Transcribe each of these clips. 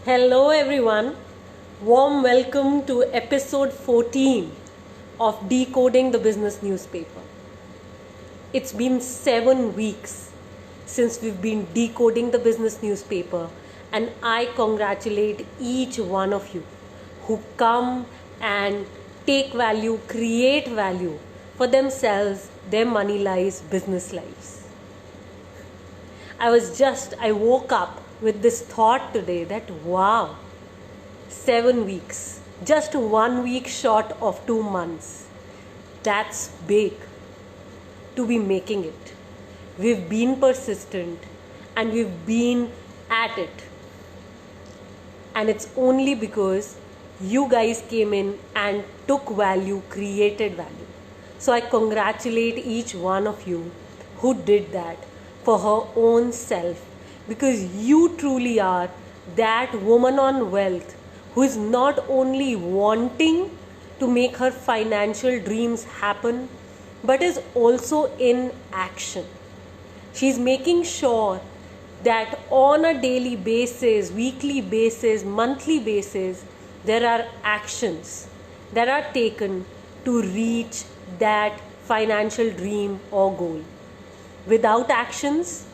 Hello, everyone. Warm welcome to episode 14 of Decoding the Business Newspaper. It's been 7 weeks since we've been decoding the business newspaper, and I congratulate each one of you who come and take value, create value for themselves, their money lives, business lives. I woke up with this thought today that wow, 7 weeks, just 1 week short of 2 months. That's big to be making it. We've been persistent and we've been at it. And it's only because you guys came in and took value, created value. So I congratulate each one of you who did that for her own self, because you truly are that woman on wealth who is not only wanting to make her financial dreams happen, but is also in action. She's making sure that on a daily basis, weekly basis, monthly basis, there are actions that are taken to reach that financial dream or goal. Without actions,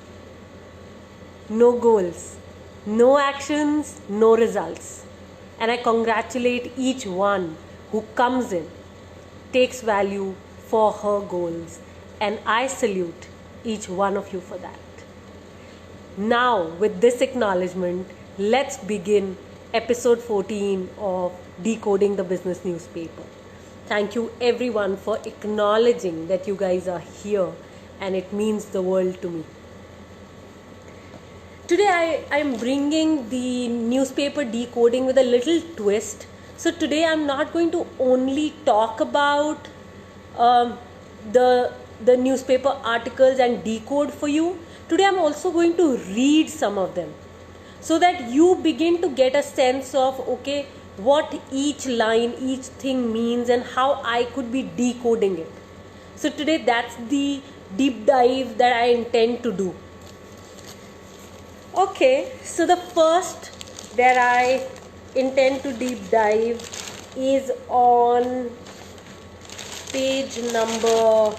no goals. No actions, no results. And I congratulate each one who comes in, takes value for her goals. And I salute each one of you for that. Now, with this acknowledgement, let's begin episode 14 of Decoding the Business Newspaper. Thank you everyone for acknowledging that you guys are here, and it means the world to me. Today I am bringing the newspaper decoding with a little twist. So today I'm not going to only talk about the newspaper articles and decode for you. Today I'm also going to read some of them, so that you begin to get a sense of what each line, each thing means, and how I could be decoding it. So today that's the deep dive that I intend to do. Okay, so the first that I intend to deep dive is on page number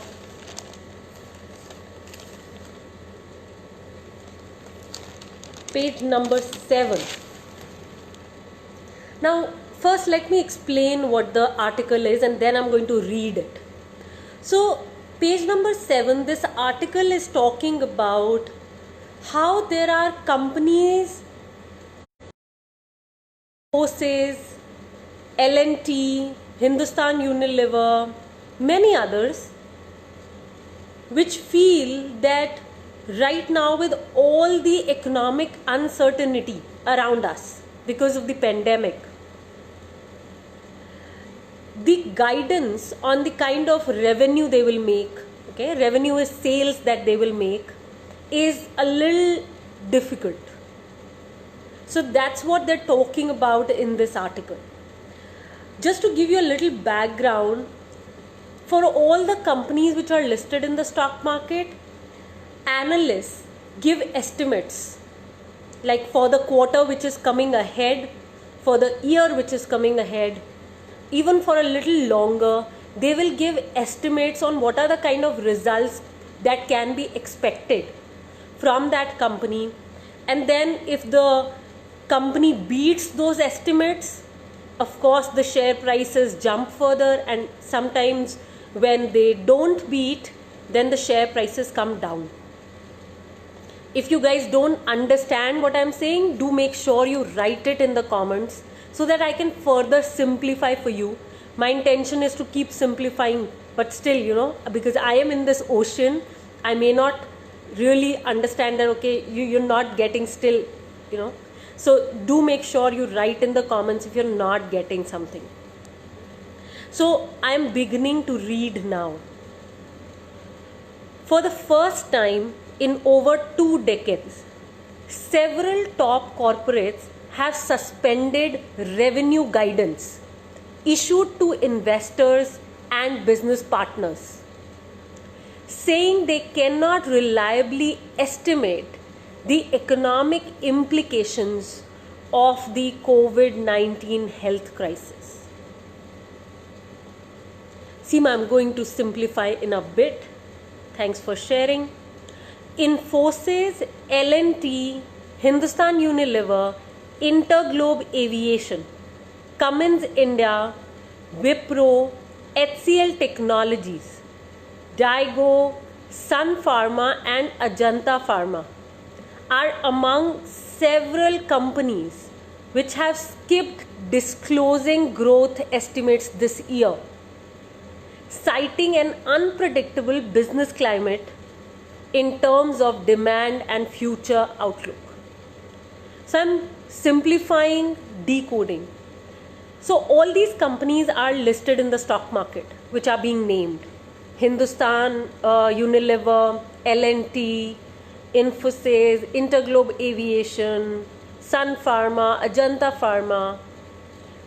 7. Now, first let me explain what the article is, and then I'm going to read it. So, page number 7, this article is talking about how there are companies, Infosys, L&T, Hindustan Unilever, many others, which feel that right now, with all the economic uncertainty around us because of the pandemic, the guidance on the kind of revenue they will make, revenue is sales that they will make, is a little difficult. So that's what they're talking about in this article. Just to give you a little background, for all the companies which are listed in the stock market, analysts give estimates, like for the quarter which is coming ahead, for the year which is coming ahead, even for a little longer. They will give estimates on what are the kind of results that can be expected from that company. And then if the company beats those estimates, of course the share prices jump further, and sometimes when they don't beat, then the share prices come down. If you guys don't understand what I'm saying, do make sure you write it in the comments so that I can further simplify for you. My intention is to keep simplifying, but still, because I am in this ocean, I may not really understand that, you're not getting still, So do make sure you write in the comments if you're not getting something. So I am beginning to read now. For the first time in over 2 decades, several top corporates have suspended revenue guidance issued to investors and business partners, saying they cannot reliably estimate the economic implications of the COVID-19 health crisis. Seema, I'm going to simplify in a bit. Thanks for sharing. Infosys, L&T, Hindustan Unilever, Interglobe Aviation, Cummins India, Wipro, HCL Technologies, Daigo, Sun Pharma and Ajanta Pharma are among several companies which have skipped disclosing growth estimates this year, citing an unpredictable business climate in terms of demand and future outlook. So I'm simplifying, decoding. So all these companies are listed in the stock market, which are being named. Hindustan, Unilever, L&T, Infosys, Interglobe Aviation, Sun Pharma, Ajanta Pharma,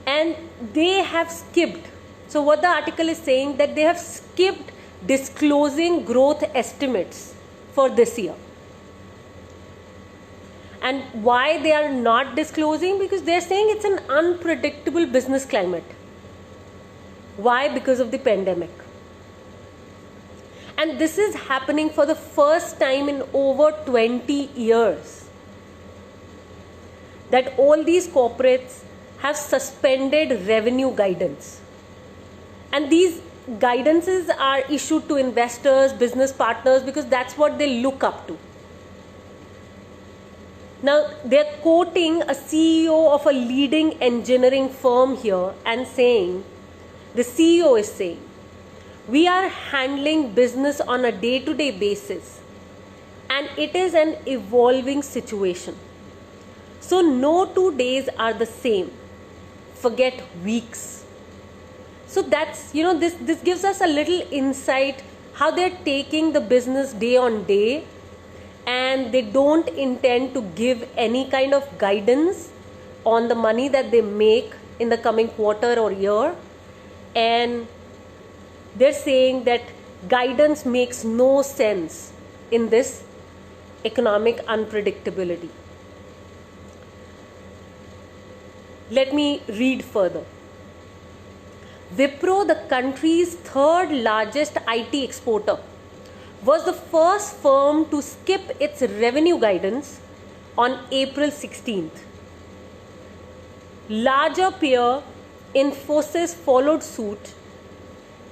and they have skipped. So what the article is saying, that they have skipped disclosing growth estimates for this year. And why they are not disclosing? Because they are saying it's an unpredictable business climate. Why? Because of the pandemic. And this is happening for the first time in over 20 years. That all these corporates have suspended revenue guidance. And these guidances are issued to investors, business partners, because that's what they look up to. Now, they're quoting a CEO of a leading engineering firm here and saying, the CEO is saying, we are handling business on a day-to-day basis and it is an evolving situation. So no 2 days are the same. Forget weeks. So that's, this gives us a little insight how they're taking the business day on day, and they don't intend to give any kind of guidance on the money that they make in the coming quarter or year. And they're saying that guidance makes no sense in this economic unpredictability. Let me read further. Wipro, the country's third largest IT exporter, was the first firm to skip its revenue guidance on April 16th. Larger peer Infosys followed suit,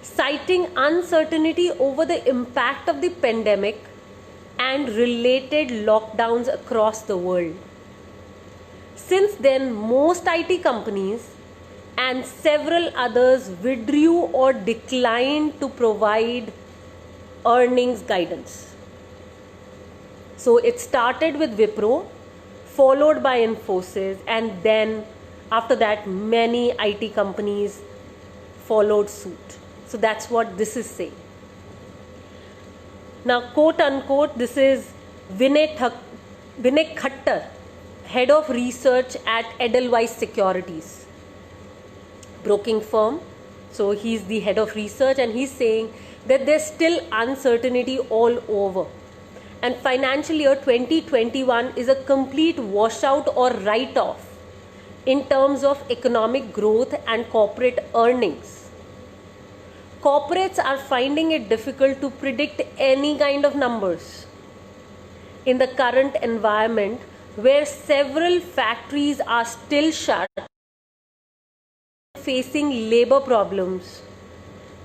citing uncertainty over the impact of the pandemic and related lockdowns across the world. Since then, most IT companies and several others withdrew or declined to provide earnings guidance. So it started with Wipro, followed by Infosys, and then after that many IT companies followed suit. So that's what this is saying. Now, quote unquote, this is Vinay Khattar, head of research at Edelweiss Securities, broking firm. So he's the head of research, and he's saying that there's still uncertainty all over. And financial year 2021 is a complete washout or write-off in terms of economic growth and corporate earnings. Corporates are finding it difficult to predict any kind of numbers in the current environment where several factories are still shut, facing labor problems,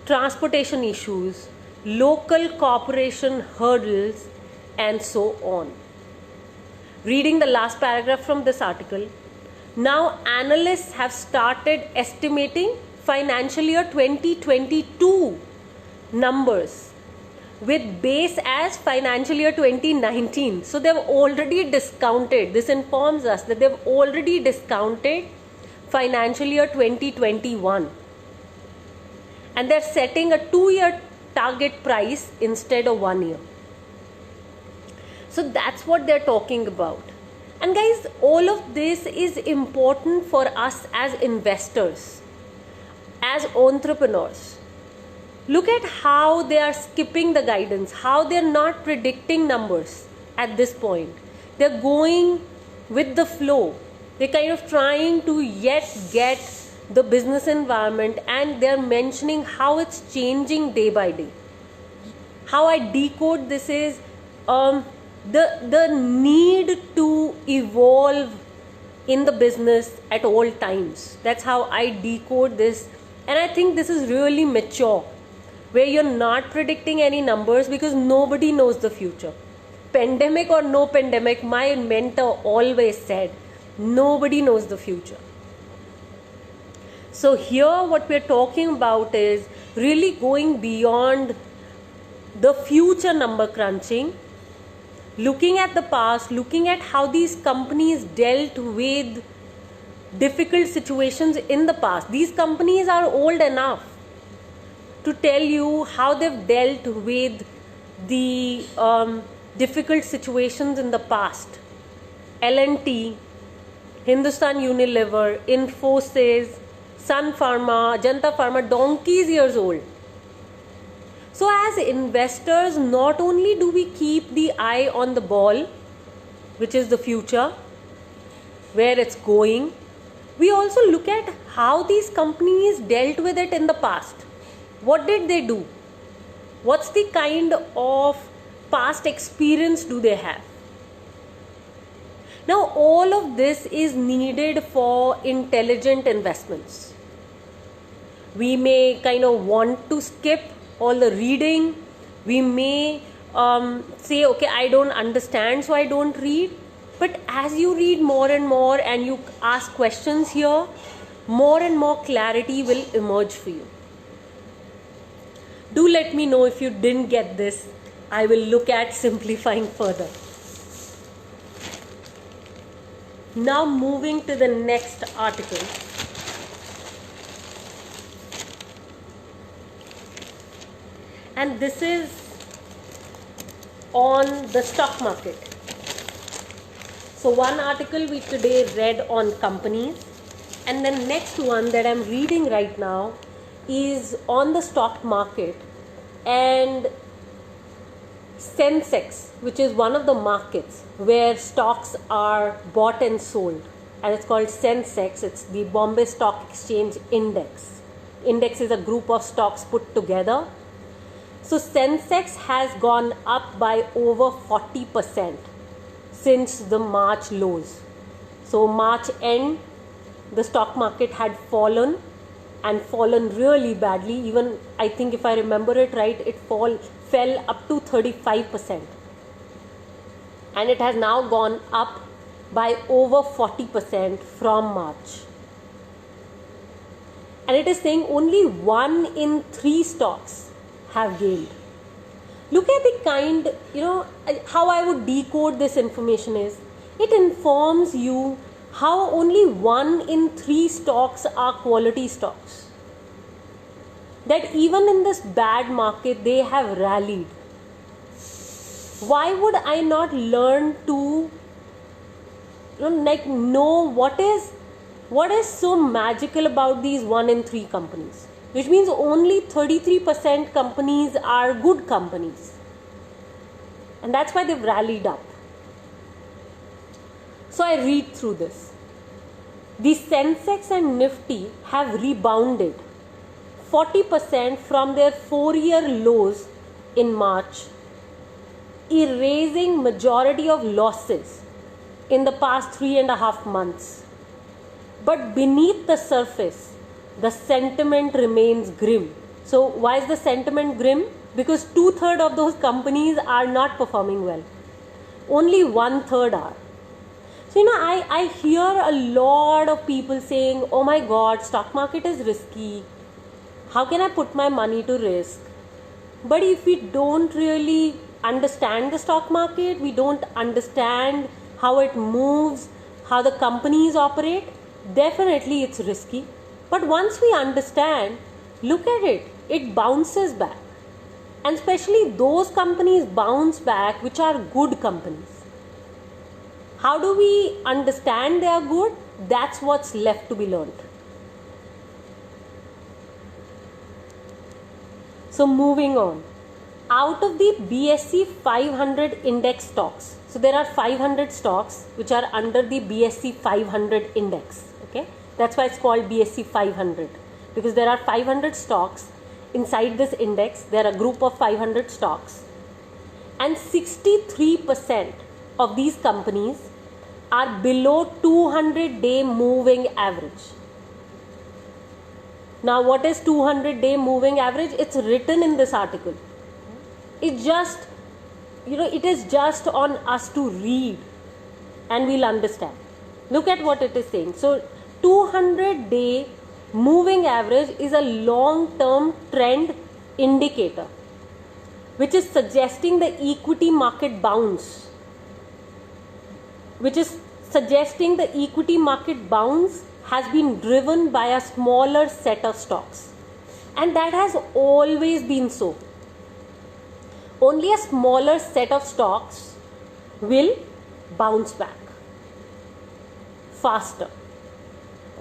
transportation issues, local corporation hurdles, and so on. Reading the last paragraph from this article, now analysts have started estimating financial year 2022 numbers with base as financial year 2019. So they've already discounted, this informs us that they've already discounted financial year 2021. And they're setting a 2-year target price instead of 1 year. So that's what they're talking about. And guys, all of this is important for us as investors, as entrepreneurs. Look at how they are skipping the guidance, how they're not predicting numbers at this point. They're going with the flow. They're kind of trying to yet get the business environment, and they're mentioning how it's changing day by day. How I decode this is the need to evolve in the business at all times. That's how I decode this, and I think this is really mature, where you're not predicting any numbers because nobody knows the future. Pandemic or no pandemic, my mentor always said, nobody knows the future. So here what we're talking about is really going beyond the future number crunching, looking at the past, looking at how these companies dealt with difficult situations in the past. These companies are old enough to tell you how they've dealt with the difficult situations in the past. L&T, Hindustan Unilever, Infosys, Sun Pharma, Ajanta Pharma, donkeys years old. So as investors, not only do we keep the eye on the ball, which is the future, where it's going, we also look at how these companies dealt with it in the past. What did they do? What's the kind of past experience do they have? Now all of this is needed for intelligent investments. We may kind of want to skip all the reading. We may say, okay, I don't understand, so I don't read. But as you read more and more and you ask questions here, more and more clarity will emerge for you. Do let me know if you didn't get this. I will look at simplifying further. Now moving to the next article. And this is on the stock market. So one article we today read on companies, and the next one that I'm reading right now is on the stock market and Sensex, which is one of the markets where stocks are bought and sold, and it's called Sensex. It's the Bombay Stock Exchange Index. Index is a group of stocks put together. So Sensex has gone up by over 40% since the March lows. So March end, the stock market had fallen really badly. Even I think if I remember it right, it fell up to 35%. And it has now gone up by over 40% from March. And it is saying only 1 in 3 stocks have gained. Look at the kind, how I would decode this information is, it informs you how only 1 in 3 stocks are quality stocks. That even in this bad market, they have rallied. Why would I not learn to know what is so magical about these 1 in 3 companies? Which means only 33% companies are good companies. And that's why they've rallied up. So I read through this. The Sensex and Nifty have rebounded 40% from their 4-year lows in March, erasing majority of losses in the past 3.5 months. But beneath the surface, the sentiment remains grim. So why is the sentiment grim? Because 2/3 of those companies are not performing well. Only 1/3 are. So I hear a lot of people saying, oh my god, stock market is risky. How can I put my money to risk? But if we don't really understand the stock market, we don't understand how it moves, how the companies operate, definitely it's risky. But once we understand, look at it, it bounces back. And especially those companies bounce back which are good companies. How do we understand they are good? That's what's left to be learned. So moving on. Out of the BSE 500 index stocks, So there are 500 stocks which are under the BSE 500 index. Okay, that's why it's called BSE 500, because there are 500 stocks inside this index. There are a group of 500 stocks, and 63% of these companies are below 200-day moving average. Now, what is 200-day moving average? It's written in this article. It just, it is just on us to read and we'll understand. Look at what it is saying. So, 200-day moving average is a long-term trend indicator which is suggesting the equity market bounce. Has been driven by a smaller set of stocks, and that has always been so. Only a smaller set of stocks will bounce back faster.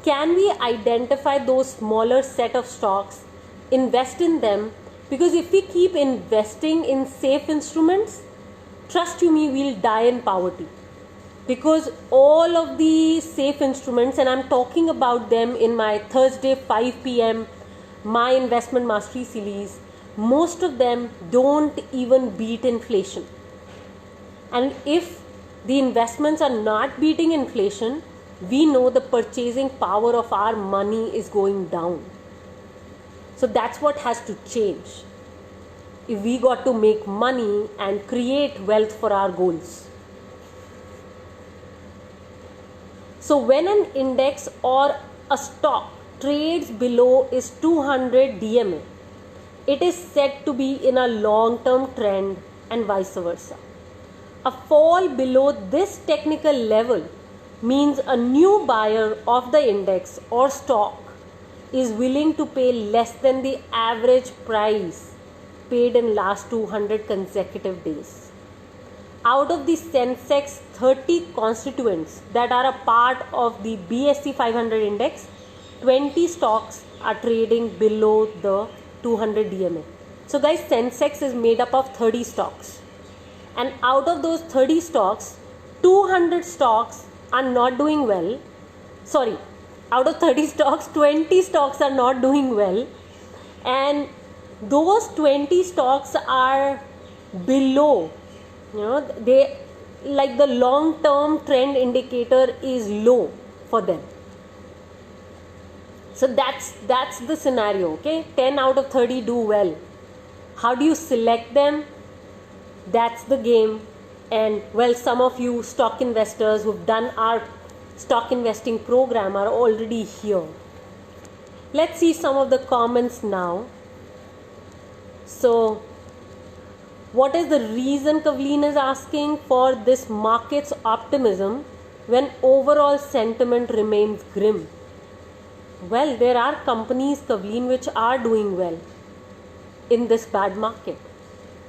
Can we identify those smaller set of stocks, invest in them? Because if we keep investing in safe instruments, trust you me, we'll die in poverty. Because all of the safe instruments, and I'm talking about them in my Thursday 5 p.m. My Investment Mastery series, most of them don't even beat inflation. And if the investments are not beating inflation, we know the purchasing power of our money is going down. So that's what has to change if we got to make money and create wealth for our goals. So when an index or a stock trades below is 200 DMA, it is said to be in a long-term trend and vice versa. A fall below this technical level means a new buyer of the index or stock is willing to pay less than the average price paid in last 200 consecutive days. Out of the Sensex 30 constituents that are a part of the BSE 500 index, 20 stocks are trading below the 200 DMA. So guys, Sensex is made up of 30 stocks. And out of those 30 stocks, 200 stocks are not doing well. Sorry, out of 30 stocks, 20 stocks are not doing well. And those 20 stocks are below. They, like, the long-term trend indicator is low for them. So that's the scenario, okay? 10 out of 30 do well. How do you select them? That's the game. And well, some of you stock investors who've done our stock investing program are already here. Let's see some of the comments now. So, what is the reason, Kavleen is asking, for this market's optimism when overall sentiment remains grim? Well, there are companies, Kavleen, which are doing well in this bad market.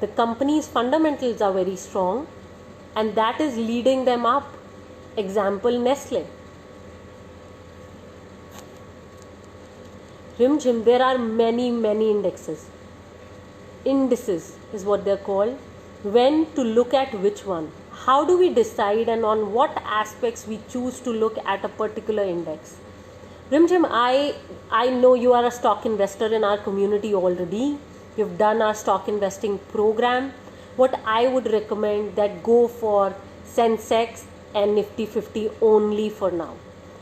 The company's fundamentals are very strong and that is leading them up. Example, Nestle. Rimjim, there are many indices. Indices is what they're called. When to look at which one? How do we decide and on what aspects we choose to look at a particular index? Rimjim, I know you are a stock investor in our community already. You've done our stock investing program. What I would recommend that go for Sensex and Nifty 50 only for now.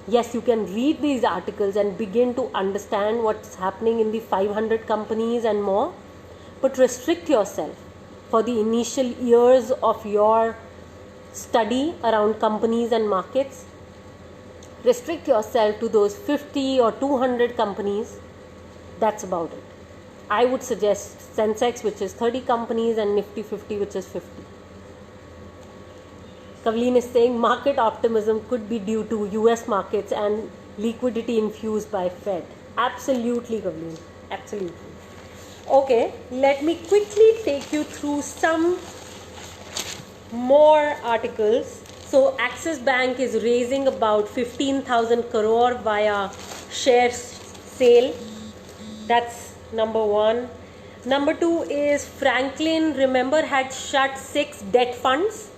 Yes, you can read these articles and begin to understand what's happening in the 500 companies and more, but restrict yourself for the initial years of your study around companies and markets. Restrict yourself to those 50 or 200 companies. That's about it. I would suggest Sensex, which is 30 companies, and Nifty 50, which is 50. Kavleen is saying market optimism could be due to US markets and liquidity infused by Fed. Absolutely, Kavleen. Absolutely. Okay, let me quickly take you through some more articles. So, Axis Bank is raising about 15,000 crore via share sale. That's number one. Number two is Franklin, remember, had shut 6 debt funds.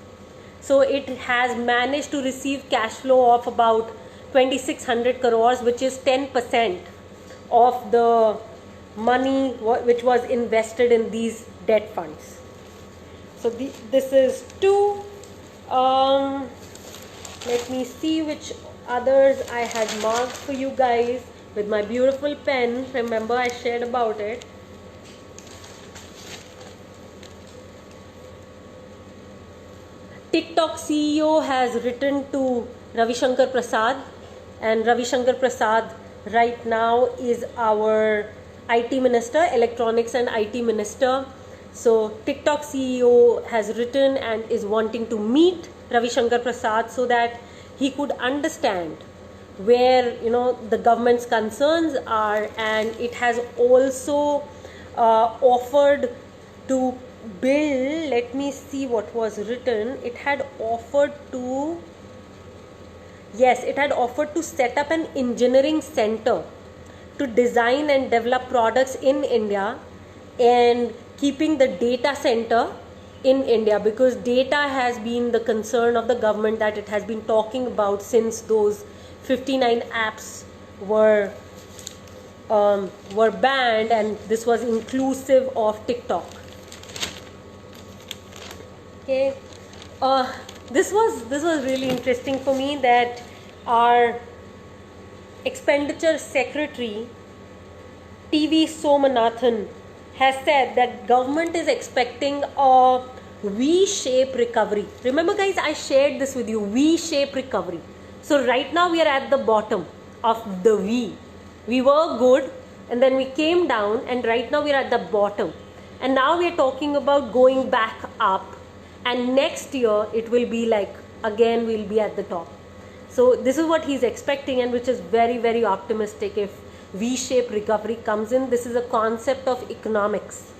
So it has managed to receive cash flow of about 2600 crores, which is 10% of the money which was invested in these debt funds. So this is two. Let me see which others I had marked for you guys with my beautiful pen. Remember, I shared about it. TikTok CEO has written to Ravi Shankar Prasad, and Ravi Shankar Prasad right now is our IT minister, electronics and IT minister. So TikTok CEO has written and is wanting to meet Ravi Shankar Prasad so that he could understand where the government's concerns are, and it has also offered to build. Let me see what was written. It had offered to set up an engineering center to design and develop products in India, and keeping the data center in India, because data has been the concern of the government that it has been talking about since those 59 apps were banned, and this was inclusive of TikTok. Okay, this was really interesting for me that our expenditure secretary TV Somanathan has said that government is expecting a V-shaped recovery. Remember guys, I shared this with you, V-shaped recovery. So right now we are at the bottom of the V. We were good and then we came down, and right now we are at the bottom. And now we are talking about going back up, and next year it will be like, again we'll be at the top. So this is what he's expecting, and which is very, very optimistic if V-shaped recovery comes in. This is a concept of economics.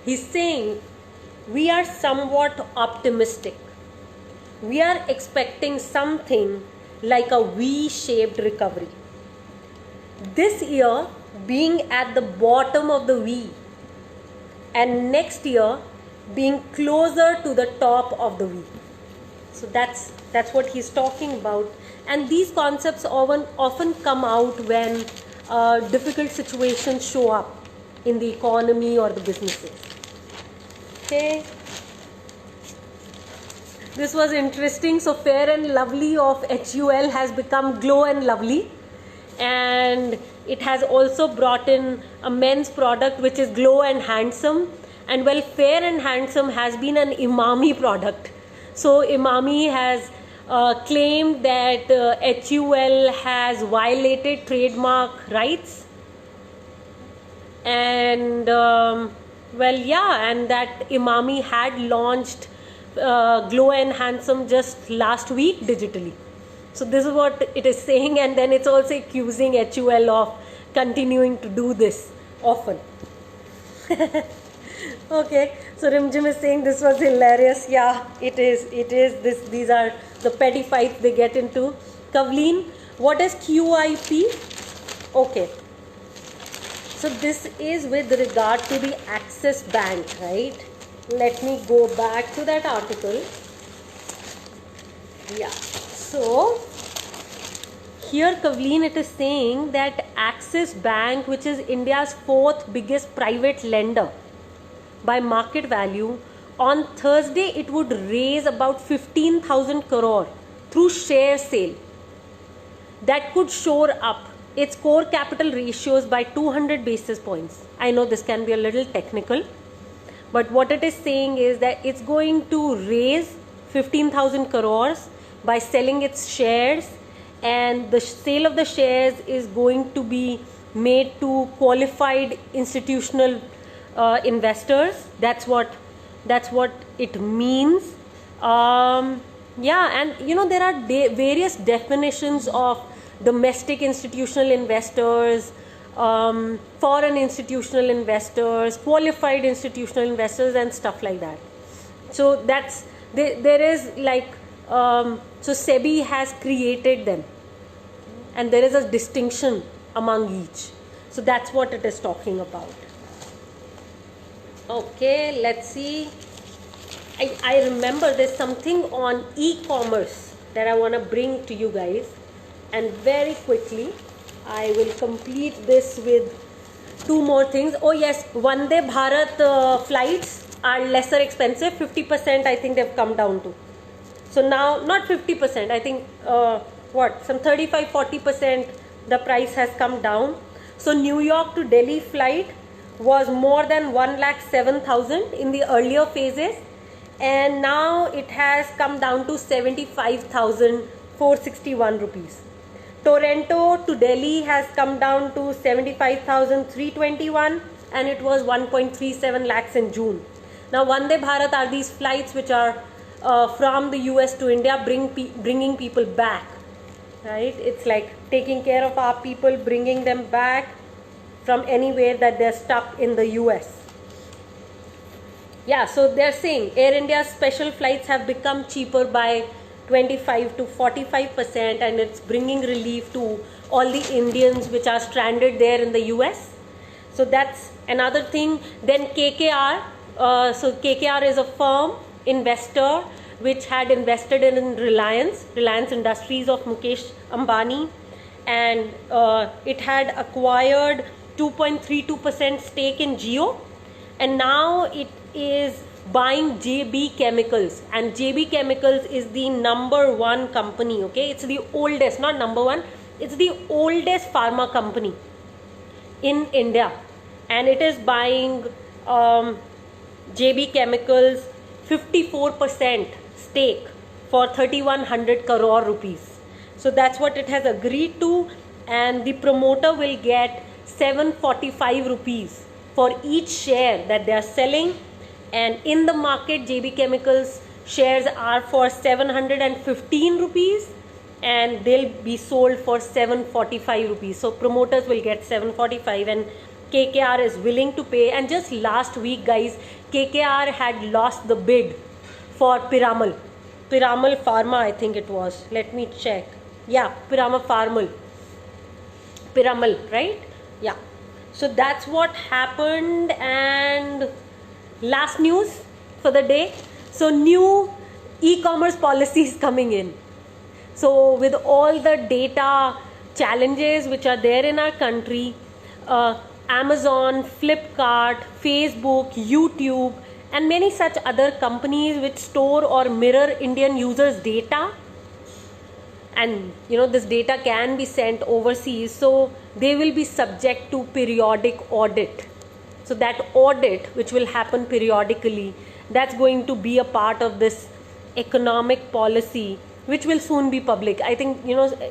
He's saying we are somewhat optimistic. We are expecting something like a V-shaped recovery. This year being at the bottom of the V, and next year being closer to the top of the V. So that's what he's talking about. And these concepts often come out when difficult situations show up in the economy or the businesses. Okay. This was interesting. So Fair and Lovely of HUL has become Glow and Lovely, and it has also brought in a men's product which is Glow and Handsome. And well, Fair and Handsome has been an Emami product. So Emami has claimed that HUL has violated trademark rights, and and that Emami had launched Glow and Handsome just last week digitally. So this is what it is saying, and then it's also accusing HUL of continuing to do this often. Okay, so Rimjim is saying this was hilarious. Yeah, it is. These are the petty fights they get into. Kavleen, what is QIP? Okay, so this is with regard to the Axis Bank, right? Let me go back to that article. Yeah, so here Kavleen, it is saying that Axis Bank, which is India's 4th biggest private lender by market value, on Thursday it would raise about 15,000 crore through share sale. That could shore up its core capital ratios by 200 basis points. I know this can be a little technical, but what it is saying is that it's going to raise 15,000 crores by selling its shares, and the sale of the shares is going to be made to qualified institutional investors. That's what it means. And there are various definitions of domestic institutional investors, foreign institutional investors, qualified institutional investors, and stuff like that. So there is like so SEBI has created them, and there is a distinction among each. So that's what it is talking about. Okay, let's see. I remember there's something on e-commerce that I want to bring to you guys, and very quickly I will complete this with two more things. Oh yes, Vande Bharat flights are lesser expensive, 50% I think they've come down to. So now, not 50%, I think some 35-40% the price has come down. So New York to Delhi flight was more than 1,07,000 in the earlier phases, and now it has come down to 75,461 rupees. Toronto to Delhi has come down to 75,321, and it was 1.37 lakhs in June. Now Vande Bharat are these flights which are from the US to India, bringing people back, right? It's like taking care of our people, bringing them back from anywhere that they're stuck in the US. Yeah, so they're saying Air India's special flights have become cheaper by 25 to 45%, and it's bringing relief to all the Indians which are stranded there in the US. So that's another thing. Then KKR, so KKR is a firm investor which had invested in Reliance Industries of Mukesh Ambani, and it had acquired 2.32% stake in Jio, and now it is buying JB Chemicals, and JB Chemicals is the number one company, okay? It's the oldest, not number one, it's the oldest pharma company in India, and it is buying JB Chemicals 54% stake for 3,100 crore rupees. So that's what it has agreed to, and the promoter will get 745 rupees for each share that they are selling. And in the market, JB Chemicals shares are for 715 rupees, and they'll be sold for 745 rupees. So promoters will get 745, and KKR is willing to pay. And just last week, guys, KKR had lost the bid for Piramal Pharma, I think it was. Let me check. Yeah, Piramal, right? Yeah. So that's what happened. And last news for the day. So new e-commerce policy is coming in. So with all the data challenges which are there in our country, Amazon, Flipkart, Facebook, YouTube, and many such other companies which store or mirror Indian users' data, and this data can be sent overseas, so they will be subject to periodic audit. So that audit, which will happen periodically, that's going to be a part of this economic policy, which will soon be public. I think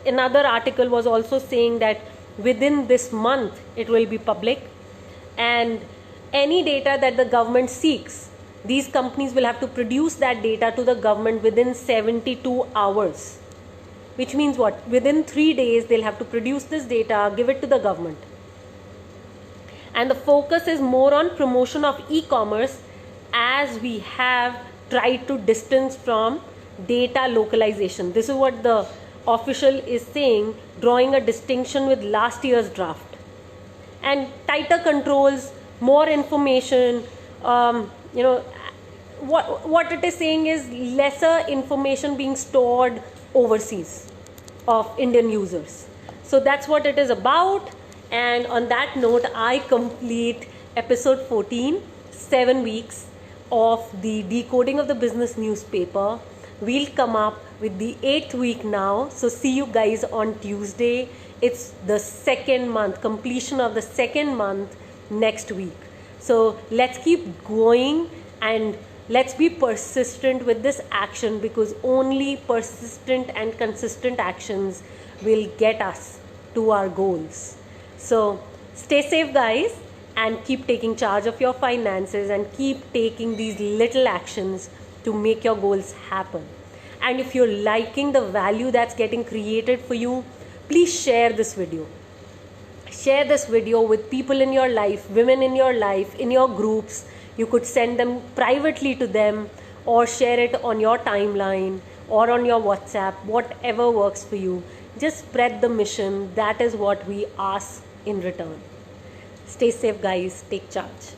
another article was also saying that within this month it will be public, and any data that the government seeks, these companies will have to produce that data to the government within 72 hours. Which means what? Within 3 days they'll have to produce this data, give it to the government. And the focus is more on promotion of e-commerce, as we have tried to distance from data localization. This is what the official is saying, drawing a distinction with last year's draft. And tighter controls, more information, what it is saying is lesser information being stored overseas of Indian users. So that's what it is about. And on that note, I complete episode 14, 7 weeks of the decoding of the business newspaper. We'll come up with the 8th week now. So see you guys on Tuesday. It's the second month, completion of the second month next week. So let's keep going, and let's be persistent with this action, because only persistent and consistent actions will get us to our goals. So stay safe, guys, and keep taking charge of your finances, and keep taking these little actions to make your goals happen. And if you're liking the value that's getting created for you, please share this video. Share this video with people in your life, women in your life, in your groups. You could send them privately to them, or share it on your timeline or on your WhatsApp, whatever works for you. Just spread the mission. That is what we ask in return. Stay safe, guys. Take charge.